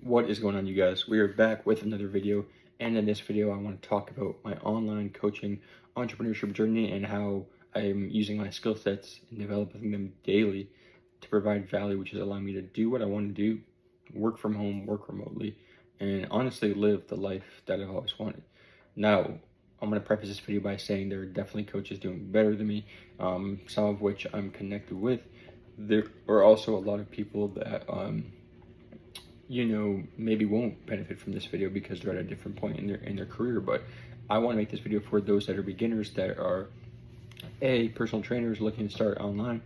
What is going on, you guys? We are back with another video, and in this video I want to talk about my online coaching entrepreneurship journey and how I'm using my skill sets and developing them daily to provide value, which is allowing me to do what I want to do, work from home, work remotely, and honestly live the life that I've always wanted. Now, I'm going to preface this video by saying there are definitely coaches doing better than me, some of which I'm connected with. There are also a lot of people that maybe won't benefit from this video because they're at a different point in their career. But I want to make this video for those that are beginners, that are A, personal trainers looking to start online,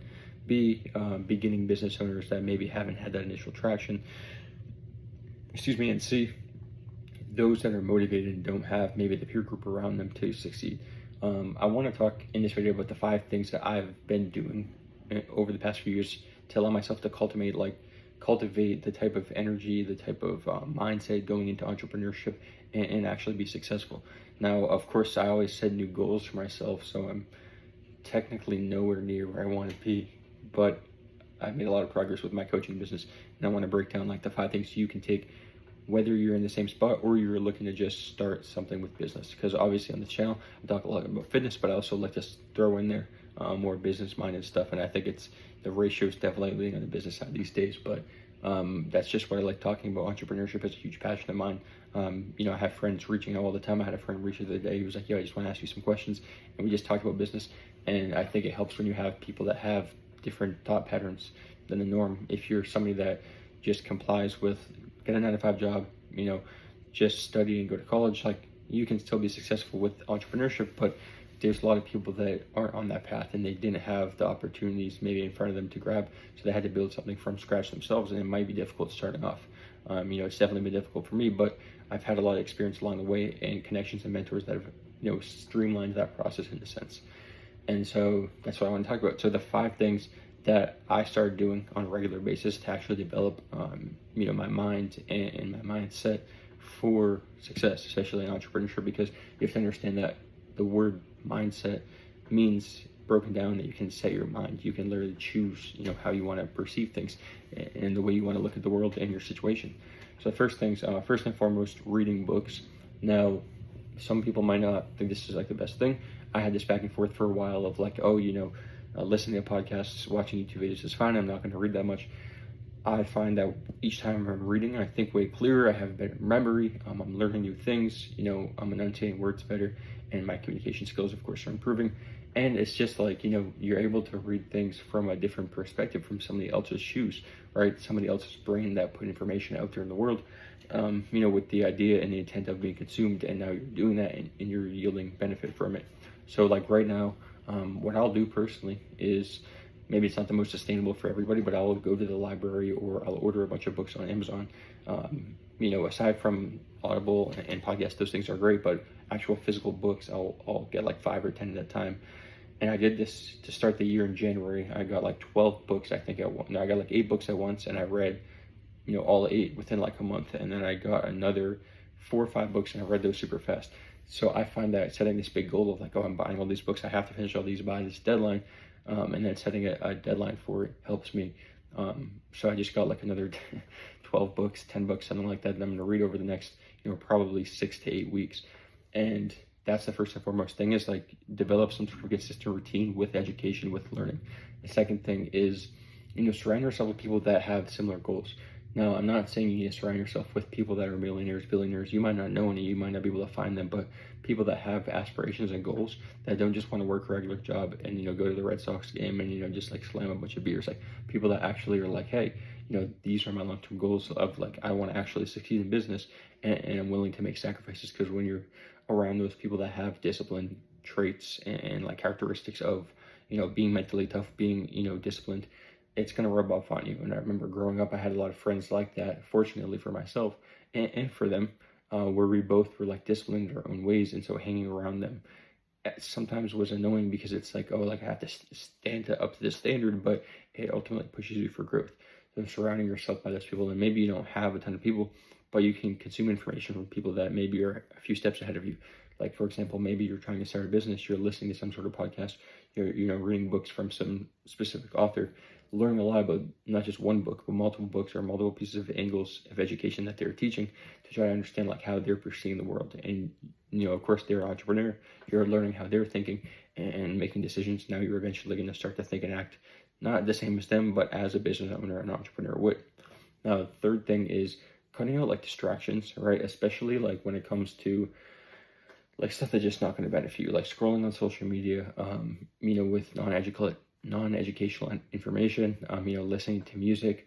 B, beginning business owners that maybe haven't had that initial traction, and C, those that are motivated and don't have maybe the peer group around them to succeed. I want to talk in this video about the 5 things that I've been doing over the past few years to allow myself to cultivate the type of energy, the type of mindset going into entrepreneurship and actually be successful. Now, of course, I always set new goals for myself, so I'm technically nowhere near where I want to be, but I've made a lot of progress with my coaching business, and I want to break down like the 5 things you can take, whether you're in the same spot or you're looking to just start something with business. Because obviously on the channel, I talk a lot about fitness, but I also like to throw in there more business-minded stuff, and I think the ratio is definitely leaning on the business side these days. But that's just what I like talking about. Entrepreneurship is a huge passion of mine. I have friends reaching out all the time. I had a friend reach the other day. He was like, "Yo, I just want to ask you some questions," and we just talked about business. And I think it helps when you have people that have different thought patterns than the norm. If you're somebody that just complies with get a 9-to-5 job, just study and go to college, like, you can still be successful with entrepreneurship. But there's a lot of people that aren't on that path, and they didn't have the opportunities maybe in front of them to grab, so they had to build something from scratch themselves, and it might be difficult starting off. It's definitely been difficult for me, but I've had a lot of experience along the way and connections and mentors that have streamlined that process in a sense. And so that's what I want to talk about. So the 5 things that I started doing on a regular basis to actually develop my mind and my mindset for success, especially in entrepreneurship, because you have to understand that the word mindset means, broken down, that you can set your mind. You can literally choose how you want to perceive things and the way you want to look at the world and your situation. So first and foremost, reading books. Now, some people might not think this is like the best thing. I had this back and forth for a while of like, listening to podcasts, watching YouTube videos is fine. I'm not going to read that much. I find that each time I'm reading, I think way clearer. I have a better memory. I'm learning new things. I'm enunciating words better, and my communication skills, of course, are improving. And it's just like, you're able to read things from a different perspective, from somebody else's shoes, right? Somebody else's brain that put information out there in the world, with the idea and the intent of being consumed. And now you're doing that, and you're yielding benefit from it. So like right now, what I'll do personally is, maybe it's not the most sustainable for everybody, but I'll go to the library or I'll order a bunch of books on Amazon. Aside from Audible and podcasts, those things are great, but actual physical books, I'll get like 5 or 10 at a time. And I did this to start the year in January. I got like 12 books, I think, at once. No, I got like 8 books at once, and I read, all 8 within like a month. And then I got another 4 or 5 books, and I read those super fast. So I find that setting this big goal of like, I'm buying all these books, I have to finish all these by this deadline, and then setting a deadline for it helps me. So I just got like another 12 books, 10 books, something like that I'm going to read over the next, probably 6 to 8 weeks. And that's the first and foremost thing, is like develop some sort of consistent routine with education, with learning. The second thing is, surround yourself with people that have similar goals. Now, I'm not saying you need to surround yourself with people that are millionaires, billionaires. You might not know any, you might not be able to find them, but people that have aspirations and goals, that don't just want to work a regular job and, go to the Red Sox game and, just like slam a bunch of beers. Like people that actually are like, hey, these are my long-term goals of like, I want to actually succeed in business, and I'm willing to make sacrifices. Because when you're around those people that have discipline traits and like characteristics of, being mentally tough, being, disciplined, it's going to rub off on you. And I remember growing up, I had a lot of friends like that, fortunately for myself and for them, where we both were like disciplined in our own ways. And so hanging around them sometimes was annoying, because it's like, I have to stand up to this standard, but it ultimately pushes you for growth. So surrounding yourself by those people, and maybe you don't have a ton of people, but you can consume information from people that maybe are a few steps ahead of you. Like, for example, maybe you're trying to start a business, you're listening to some sort of podcast, you're reading books from some specific author. learning a lot about not just one book, but multiple books or multiple pieces of angles of education that they're teaching to try to understand like how they're perceiving the world. And, you know, of course, they're an entrepreneur. You're learning how they're thinking and making decisions. Now you're eventually going to start to think and act not the same as them, but as a business owner and entrepreneur would. Now, the third thing is cutting out like distractions, right? Especially like when it comes to like stuff that's just not going to benefit you, like scrolling on social media, you know, with non-educational information, you know, listening to music,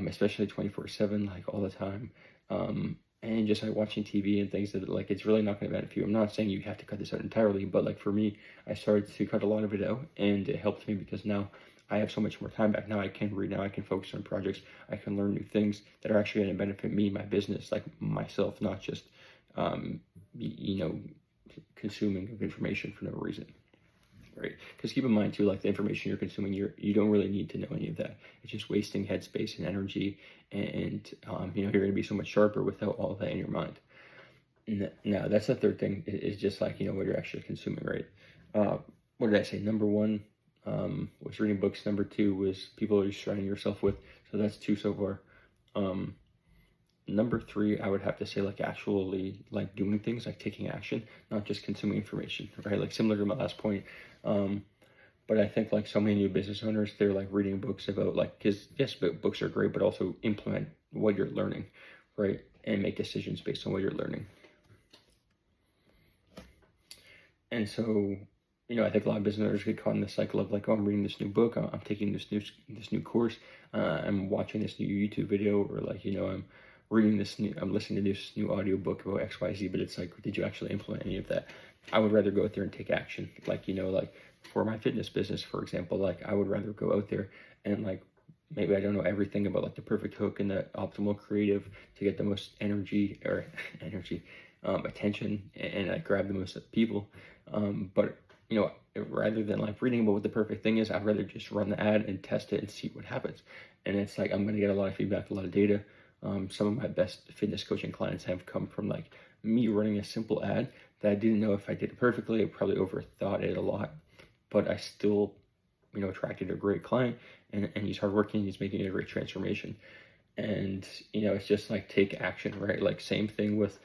especially 24/7, like all the time, and just like watching TV and things that like it's really not going to benefit you. I'm not saying you have to cut this out entirely, but like for me, I started to cut a lot of it out, and it helped me because now I have so much more time back. Now I can read. Now I can focus on projects. I can learn new things that are actually going to benefit me, my business, like myself, not just you know, consuming of information for no reason, right? Because keep in mind too, like the information you're consuming, you don't really need to know any of that. It's just wasting headspace and energy, and you know, you're going to be so much sharper without all of that in your mind. Now that's the third thing, is just like, you know, what you're actually consuming, right? What did I say? Number one was reading books. Number two was people you're surrounding yourself with. So that's two so far. Number three, I would have to say like actually like doing things, like taking action, not just consuming information, right? Like similar to my last point. But I think like so many new business owners, they're like reading books about like, because yes, books are great, but also implement what you're learning, right? And make decisions based on what you're learning. And so, you know, I think a lot of business owners get caught in the cycle of like, oh, I'm reading this new book, I'm taking this new course, I'm watching this new YouTube video, or like, you know, I'm listening to this new audiobook about XYZ, but it's like, did you actually implement any of that? I would rather go out there and take action. Like, you know, like for my fitness business, for example, like I would rather go out there and like, maybe I don't know everything about like the perfect hook and the optimal creative to get the most attention, and I grab the most people. But you know, rather than like reading about what the perfect thing is, I'd rather just run the ad and test it and see what happens. And it's like, I'm going to get a lot of feedback, a lot of data. Some of my best fitness coaching clients have come from like me running a simple ad that I didn't know if I did it perfectly. I probably overthought it a lot, but I still, you know, attracted a great client, and he's hardworking, he's making a great transformation. And, you know, it's just like take action, right? Like same thing with,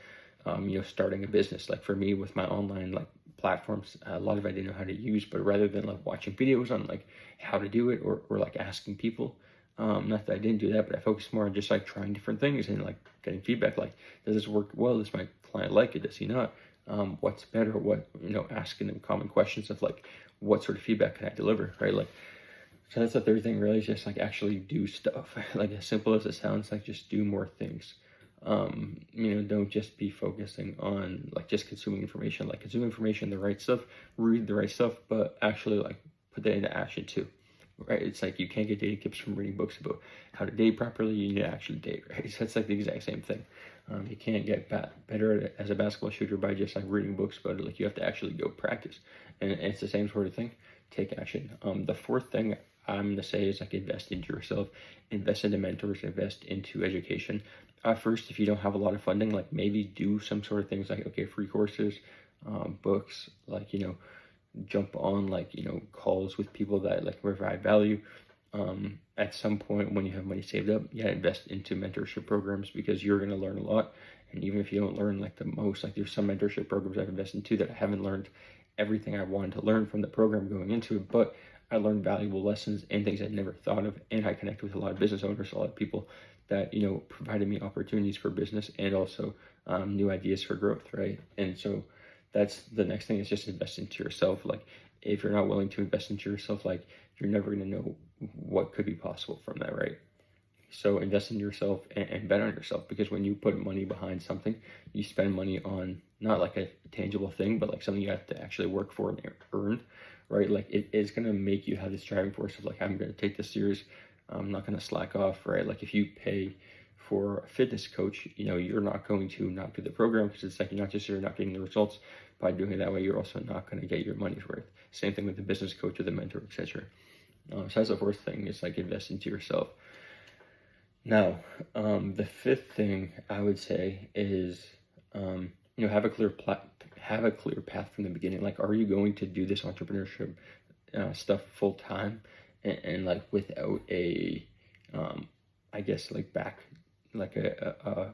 you know, starting a business. Like for me with my online like platforms, a lot of it I didn't know how to use, but rather than like watching videos on like how to do it, or like asking people, not that I didn't do that, but I focused more on just like trying different things and like getting feedback. Like, does this work well? Does my client like it? Does he not? What's better? What, you know, asking them common questions of like, what sort of feedback can I deliver, right? Like, so that's the third thing, really, is just like actually do stuff. Like as simple as it sounds, like just do more things. You know, don't just be focusing on like just consuming information. Like consume information, the right stuff, read the right stuff, but actually like put that into action too. Right? It's like you can't get dating tips from reading books about how to date properly. You need to actually date, right? So it's like the exact same thing. You can't get better as a basketball shooter by just like reading books about it. Like you have to actually go practice, and it's the same sort of thing. Take action. The fourth thing I'm gonna say is like invest into yourself, invest into mentors, invest into education. First, if you don't have a lot of funding, like maybe do some sort of things like, okay, free courses, books, like, you know, jump on like, you know, calls with people that like provide value. At some point when you have money saved up, yeah, invest into mentorship programs, because you're going to learn a lot. And even if you don't learn like the most, like there's some mentorship programs I've invested into that I haven't learned everything I wanted to learn from the program going into it, but I learned valuable lessons and things I'd never thought of. And I connect with a lot of business owners, a lot of people that, you know, provided me opportunities for business and also new ideas for growth, right? And so that's the next thing, is just invest into yourself. Like if you're not willing to invest into yourself, like you're never going to know what could be possible from that, right? So invest in yourself and bet on yourself, because when you put money behind something, you spend money on not like a tangible thing, but like something you have to actually work for and earn, right? Like it is going to make you have this driving force of like, I'm going to take this serious. I'm not going to slack off, right? Like if you pay for a fitness coach, you know, you're not going to not do the program, because it's like you're not getting the results by doing it that way. You're also not going to get your money's worth. Same thing with the business coach or the mentor, etc. So that's the fourth thing, is like invest into yourself. Now, the fifth thing I would say is, you know, have a clear path from the beginning. Like, are you going to do this entrepreneurship stuff full time and like without a, I guess like a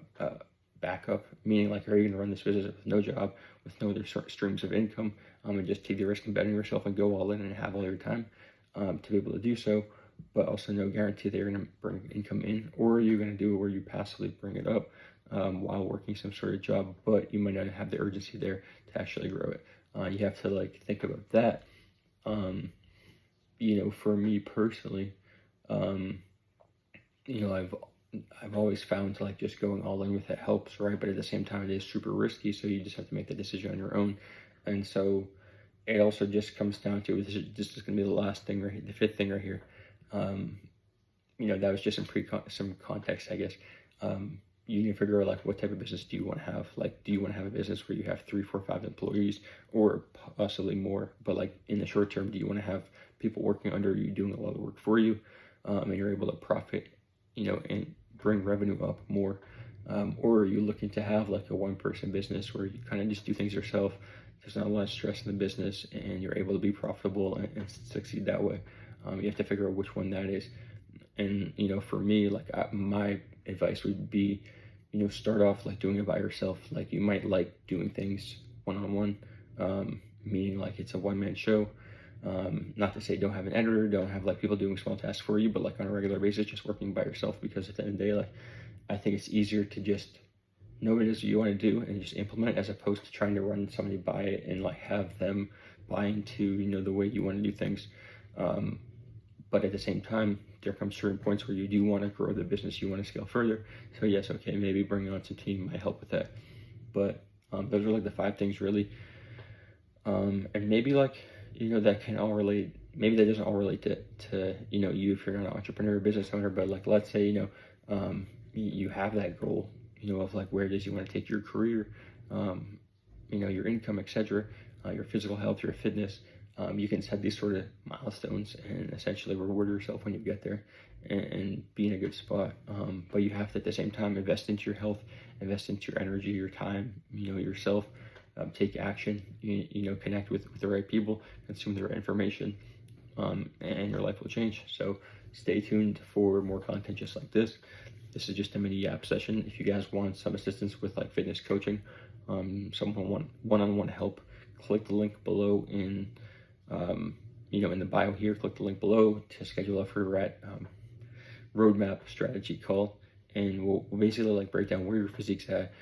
backup, meaning like, are you going to run this business with no job, with no other streams of income, and just take the risk in betting yourself and go all in and have all your time to be able to do so, but also no guarantee they're going to bring income in? Or are you going to do it where you passively bring it up while working some sort of job, but you might not have the urgency there to actually grow it? You have to like think about that. You know, for me personally, you know, I've always found like just going all in with it helps, right? But at the same time, it is super risky, so you just have to make the decision on your own. And so it also just comes down to, this is going to be the last thing, right? The fifth thing right here. You know, that was just some context, I guess. You need to figure out like, what type of business do you want to have? Like, do you want to have a business where you have 3, 4, 5 employees, or possibly more? But like in the short term, do you want to have people working under you doing a lot of work for you, and you're able to profit, you know, and bring revenue up more? Or are you looking to have like a one-person business where you kind of just do things yourself? There's not a lot of stress in the business, and you're able to be profitable and succeed that way. You have to figure out which one that is. And, you know, for me, like my advice would be, you know, start off like doing it by yourself. Like, you might like doing things one-on-one, meaning like it's a one-man show. Not to say don't have an editor, don't have like people doing small tasks for you, but like on a regular basis, just working by yourself. Because at the end of the day, like, I think it's easier to just know what it is you want to do and just implement it, as opposed to trying to run somebody by it and like have them buy into, you know, the way you want to do things. But at the same time, there comes certain points where you do want to grow the business, you want to scale further. So yes, okay, maybe bringing on some team might help with that. But those are like the 5 things really. And maybe like, you know, that can all relate. Maybe that doesn't all relate to you know, you if you're not an entrepreneur or business owner. But like, let's say, you know, you have that goal, you know, of like where it is you want to take your career, you know, your income, etc., your physical health, your fitness. You can set these sort of milestones and essentially reward yourself when you get there, and be in a good spot. But you have to at the same time invest into your health, invest into your energy, your time, you know, yourself. Take action, you know, connect with the right people, consume the right information, and your life will change. So stay tuned for more content just like this. This is just a mini A.I.P session. If you guys want some assistance with like fitness coaching, some one-on-one help, click the link below in, you know, in the bio here. Click the link below to schedule a free roadmap strategy call, and we'll basically like break down where your physique's at,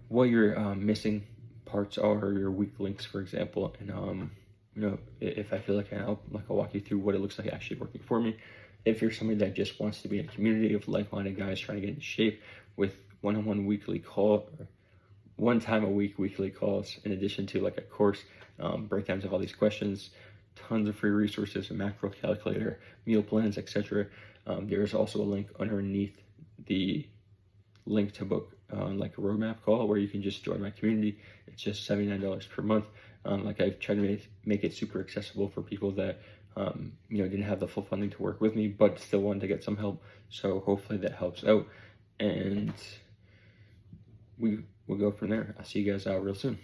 what your missing parts are, your weak links, for example. And you know, if I feel like I'll walk you through what it looks like actually working for me. If you're somebody that just wants to be in a community of like-minded guys trying to get into shape, with one-on-one weekly call, or 1 time a week weekly calls, in addition to like a course, breakdowns of all these questions, tons of free resources, a macro calculator, meal plans, etc. There's also a link underneath the link to book like a roadmap call, where you can just join my community. It's just $79 per month. Like, I've tried to make it super accessible for people that you know, didn't have the full funding to work with me, but still wanted to get some help. So hopefully that helps out, and we'll go from there. I'll see you guys out real soon.